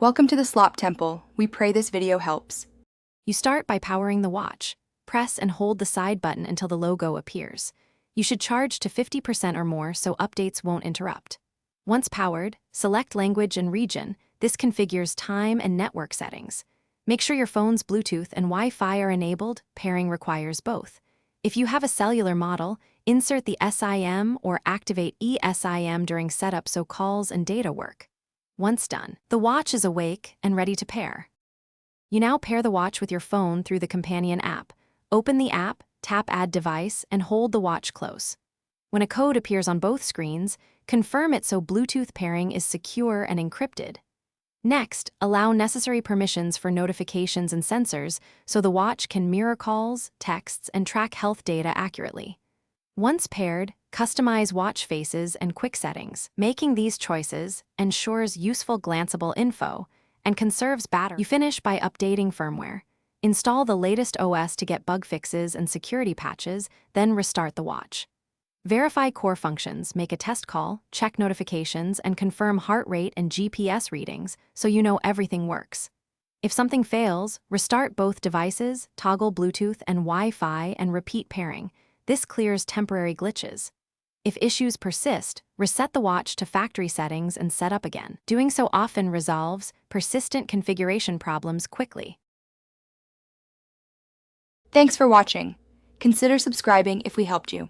Welcome to the Slop Temple. We pray this video helps. You start by powering the watch. Press and hold the side button until the logo appears. You should charge to 50% or more so updates won't interrupt. Once powered, select language and region. This configures time and network settings. Make sure your phone's Bluetooth and Wi-Fi are enabled. Pairing requires both. If you have a cellular model, insert the SIM or activate eSIM during setup so calls and data work. Once done, the watch is awake and ready to pair. You now pair the watch with your phone through the companion app. Open the app, tap Add Device, and hold the watch close. When a code appears on both screens, confirm it so Bluetooth pairing is secure and encrypted. Next, allow necessary permissions for notifications and sensors so the watch can mirror calls, texts, and track health data accurately. Once paired, customize watch faces and quick settings. Making these choices ensures useful glanceable info and conserves battery. You finish by updating firmware. Install the latest OS to get bug fixes and security patches, then restart the watch. Verify core functions, make a test call, check notifications, and confirm heart rate and GPS readings so you know everything works. If something fails, restart both devices, toggle Bluetooth and Wi-Fi, and repeat pairing. This clears temporary glitches. If issues persist, reset the watch to factory settings and set up again. Doing so often resolves persistent configuration problems quickly. Thanks for watching. Consider subscribing if we helped you.